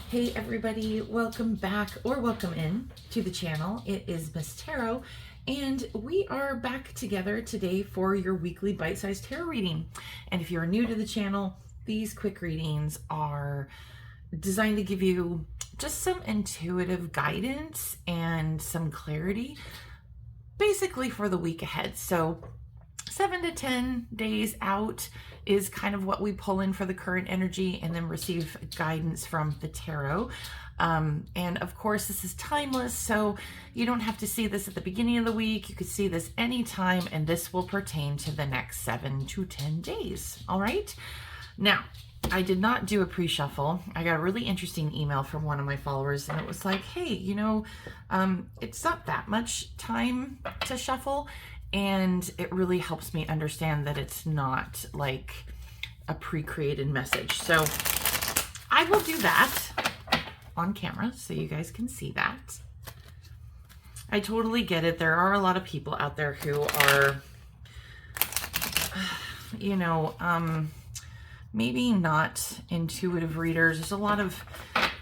Hey everybody, welcome back or welcome in to the channel. It is Miss Tarot and we are back together today for your weekly bite-sized tarot reading. And if you're new to the channel, these quick readings are designed to give you just some intuitive guidance and some clarity basically for the week ahead. So 7 to 10 days out is kind of what we pull in for the current energy and then receive guidance from the tarot. And of course, this is timeless, so you don't have to see this at the beginning of the week. You could see this anytime, and this will pertain to the next 7 to 10 days. All right. Now, I did not do a pre-shuffle. I got a really interesting email from one of my followers, and it was like, hey, it's not that much time to shuffle. And it really helps me understand that it's not like a pre-created message. So I will do that on camera so you guys can see that. I totally get it. There are a lot of people out there who are, maybe not intuitive readers. There's a lot of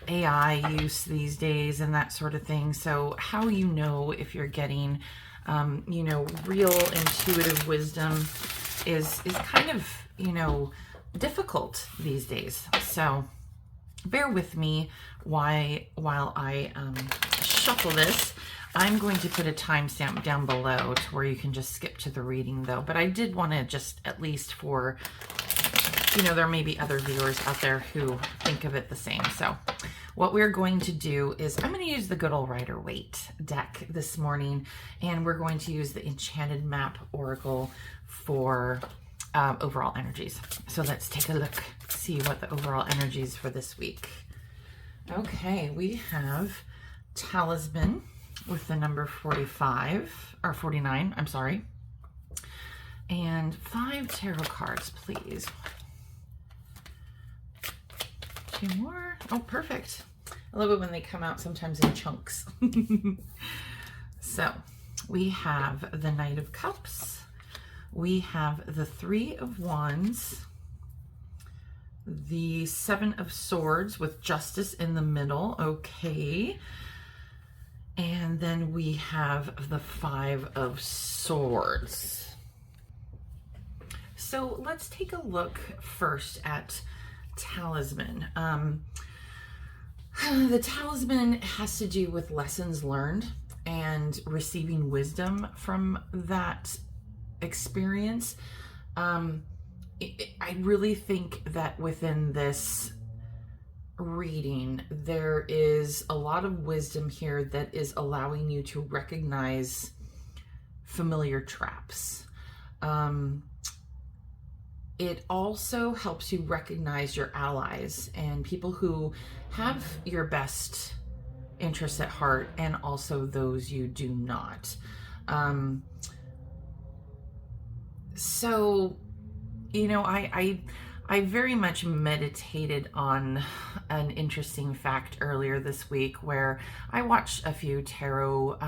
AI use these days and that sort of thing. So how you know if you're getting real intuitive wisdom is kind of, difficult these days. So bear with me while I shuffle this. I'm going to put a timestamp down below to where you can just skip to the reading though. But I did want to just, at least for, there may be other viewers out there who think of it the same. So what we're going to do is I'm going to use the good old Rider-Waite deck this morning, and we're going to use the Enchanted Map Oracle for overall energies. So let's take a look, see what the overall energies for this week. Okay, we have Talisman with the number 45, or 49, I'm sorry. And 5 tarot cards, please. 2 more. Oh, perfect. I love it when they come out sometimes in chunks. So we have the Knight of Cups. We have the 3 of Wands. The 7 of Swords with Justice in the middle. Okay. And then we have the 5 of Swords. So let's take a look first at Talisman. The Talisman has to do with lessons learned and receiving wisdom from that experience. I really think that within this reading, there is a lot of wisdom here that is allowing you to recognize familiar traps. It also helps you recognize your allies and people who have your best interests at heart, and also those you do not. I very much meditated on an interesting fact earlier this week where I watched a few tarot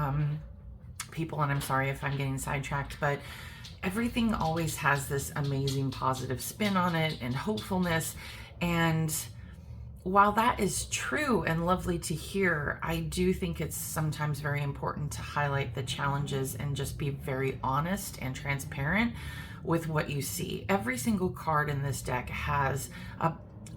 people, and I'm sorry if I'm getting sidetracked, but everything always has this amazing positive spin on it and hopefulness. And while that is true and lovely to hear, I do think it's sometimes very important to highlight the challenges and just be very honest and transparent with what you see. Every single card in this deck has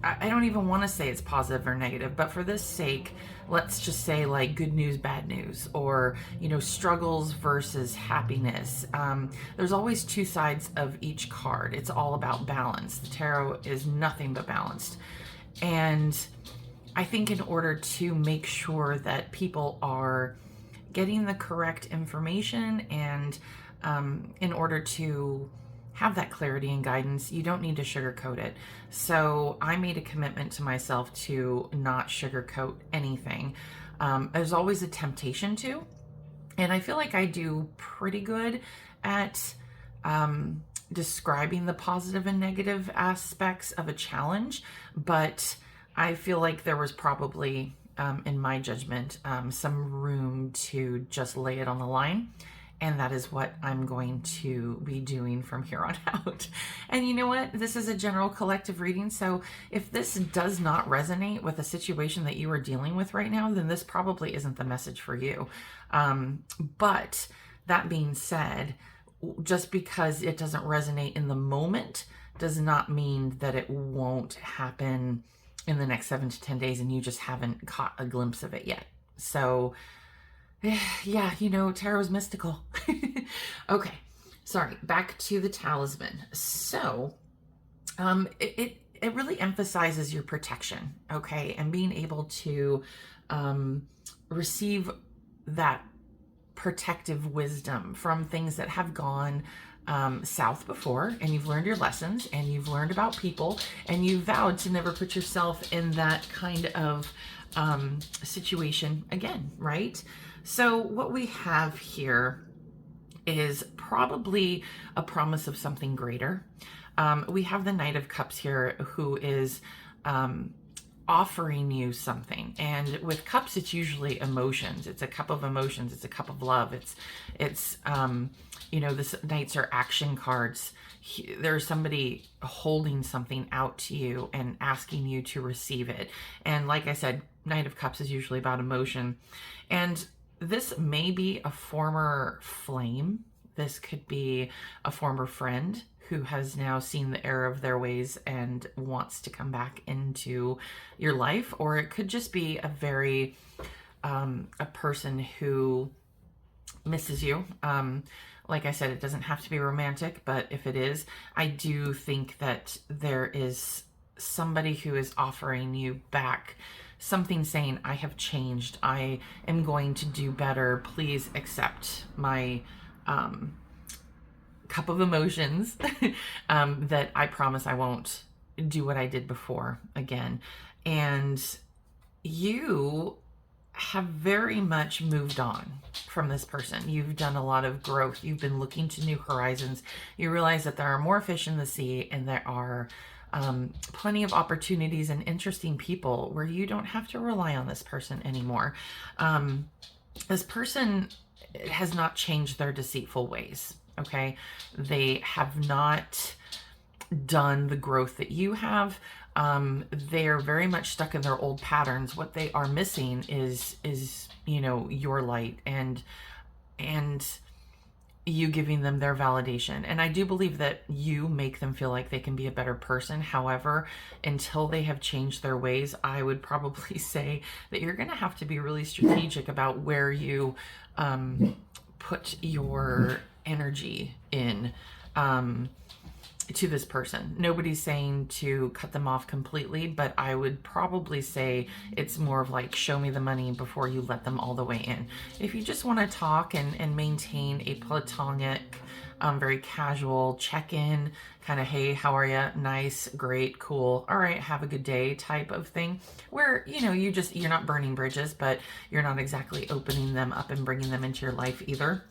I don't even want to say it's positive or negative, but for this sake, let's just say like good news, bad news, or, struggles versus happiness. There's always 2 sides of each card. It's all about balance. The tarot is nothing but balanced. And I think in order to make sure that people are getting the correct information and in order to have that clarity and guidance, you don't need to sugarcoat it. So I made a commitment to myself to not sugarcoat anything. There's always a temptation to, and I feel like I do pretty good at describing the positive and negative aspects of a challenge, but I feel like there was probably, in my judgment, some room to just lay it on the line And that is what I'm going to be doing from here on out. And you know what? This is a general collective reading. So if this does not resonate with a situation that you are dealing with right now, then this probably isn't the message for you. But that being said, just because it doesn't resonate in the moment does not mean that it won't happen in the next 7 to 10 days and you just haven't caught a glimpse of it yet. So yeah, tarot's mystical. Okay, sorry, back to the talisman. So it really emphasizes your protection, okay, and being able to receive that protective wisdom from things that have gone south before, and you've learned your lessons, and you've learned about people, and you vowed to never put yourself in that kind of situation again, right? So what we have here is probably a promise of something greater. We have the Knight of Cups here, who is offering you something, and with cups it's usually emotions. It's a cup of emotions, it's a cup of love, it's this knights are action cards. There's somebody holding something out to you and asking you to receive it. And like I said, Knight of Cups is usually about emotion, and this may be a former flame. This could be a former friend who has now seen the error of their ways and wants to come back into your life. Or it could just be a a person who misses you. Like I said, it doesn't have to be romantic, but if it is, I do think that there is somebody who is offering you back something, saying, I have changed, I am going to do better, please accept my cup of emotions, that I promise I won't do what I did before again. And you have very much moved on from this person. You've done a lot of growth. You've been looking to new horizons. You realize that there are more fish in the sea, and there are plenty of opportunities and interesting people where you don't have to rely on this person anymore. This person has not changed their deceitful ways, okay? They have not done the growth that you have. They're very much stuck in their old patterns. What they are missing is your light and you giving them their validation. And I do believe that you make them feel like they can be a better person. However, until they have changed their ways, I would probably say that you're going to have to be really strategic about where you put your energy in to this person. Nobody's saying to cut them off completely, but I would probably say it's more of like, show me the money before you let them all the way in. If you just want to talk and maintain a platonic, very casual check-in, kind of, hey, how are you? Nice, great, cool, all right, have a good day type of thing, where, you're not burning bridges, but you're not exactly opening them up and bringing them into your life either.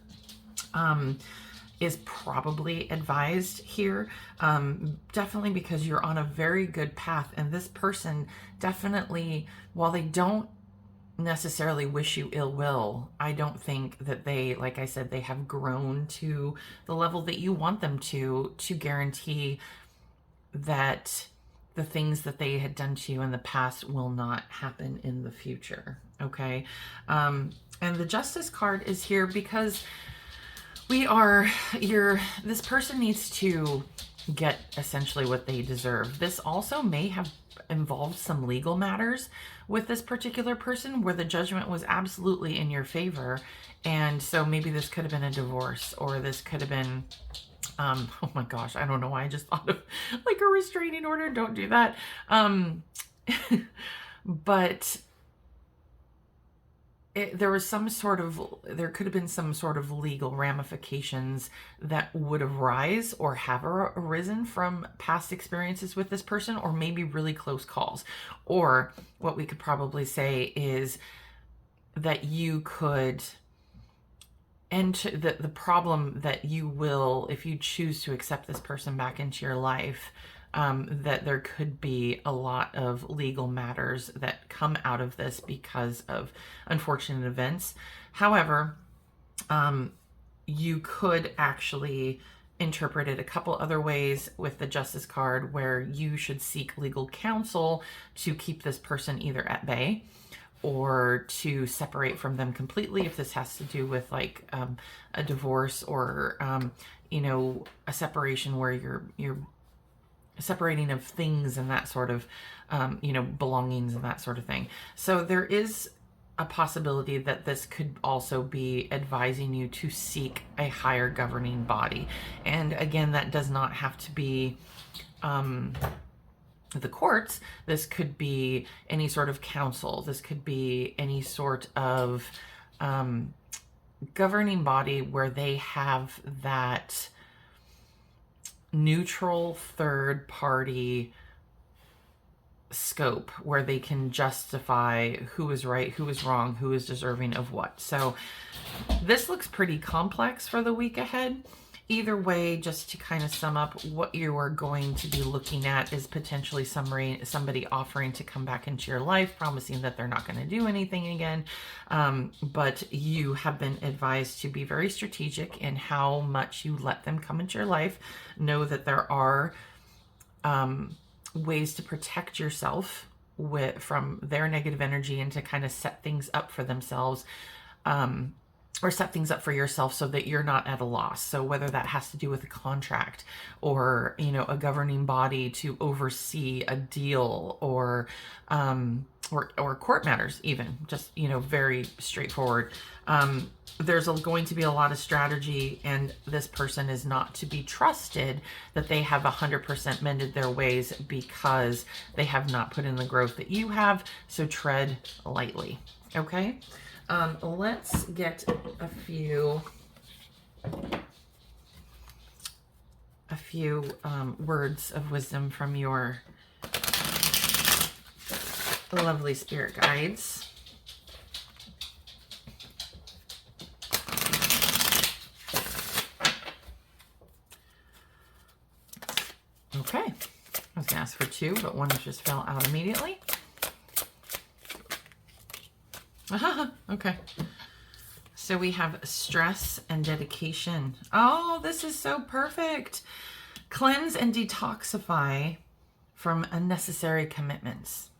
Is probably advised here, definitely, because you're on a very good path, and this person definitely, while they don't necessarily wish you ill will, I don't think that they, like I said, they have grown to the level that you want them to guarantee that the things that they had done to you in the past will not happen in the future, okay? And the Justice card is here because this person needs to get essentially what they deserve. This also may have involved some legal matters with this particular person where the judgment was absolutely in your favor. And so maybe this could have been a divorce, or this could have been, oh my gosh, I don't know why I just thought of like a restraining order. Don't do that. But there could have been some sort of legal ramifications that would arise or have arisen from past experiences with this person, or maybe really close calls. Or what we could probably say is that you could enter the problem that you will, if you choose to accept this person back into your life, that there could be a lot of legal matters that come out of this because of unfortunate events. However, you could actually interpret it a couple other ways with the Justice card, where you should seek legal counsel to keep this person either at bay or to separate from them completely, if this has to do with like a divorce or a separation where you're separating of things and that sort of belongings and that sort of thing. So there is a possibility that this could also be advising you to seek a higher governing body. And again, that does not have to be the courts. This could be any sort of council. This could be any sort of governing body where they have that neutral third party scope where they can justify who is right, who is wrong, who is deserving of what. So this looks pretty complex for the week ahead. Either way, just to kind of sum up, what you are going to be looking at is potentially somebody offering to come back into your life, promising that they're not going to do anything again. But you have been advised to be very strategic in how much you let them come into your life. Know that there are ways to protect yourself from their negative energy and to kind of set things up for themselves. Or set things up for yourself so that you're not at a loss. So whether that has to do with a contract or, a governing body to oversee a deal or court matters even, just, very straightforward. There's going to be a lot of strategy, and this person is not to be trusted that they have 100% mended their ways, because they have not put in the growth that you have. So tread lightly. Okay. Let's get a few words of wisdom from your lovely spirit guides. Okay, I was gonna ask for two, but one just fell out immediately. Okay. So we have stress and dedication. Oh, this is so perfect. Cleanse and detoxify from unnecessary commitments.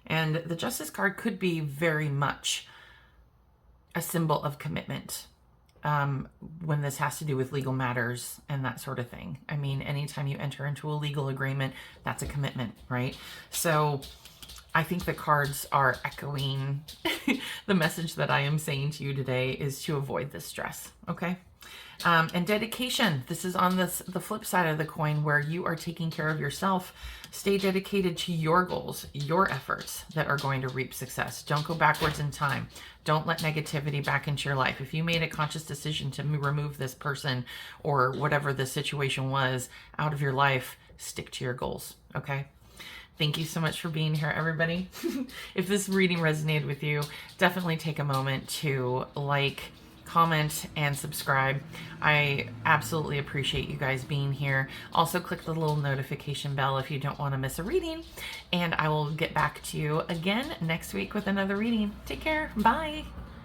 And the Justice card could be very much a symbol of commitment when this has to do with legal matters and that sort of thing. I mean, anytime you enter into a legal agreement, that's a commitment, right? So I think the cards are echoing the message that I am saying to you today, is to avoid this stress, okay? And dedication. This is on the flip side of the coin, where you are taking care of yourself. Stay dedicated to your goals, your efforts that are going to reap success. Don't go backwards in time. Don't let negativity back into your life. If you made a conscious decision to remove this person or whatever the situation was out of your life, stick to your goals, okay? Thank you so much for being here, everybody. If this reading resonated with you, definitely take a moment to like, comment, and subscribe. I absolutely appreciate you guys being here. Also, click the little notification bell if you don't want to miss a reading. And I will get back to you again next week with another reading. Take care. Bye.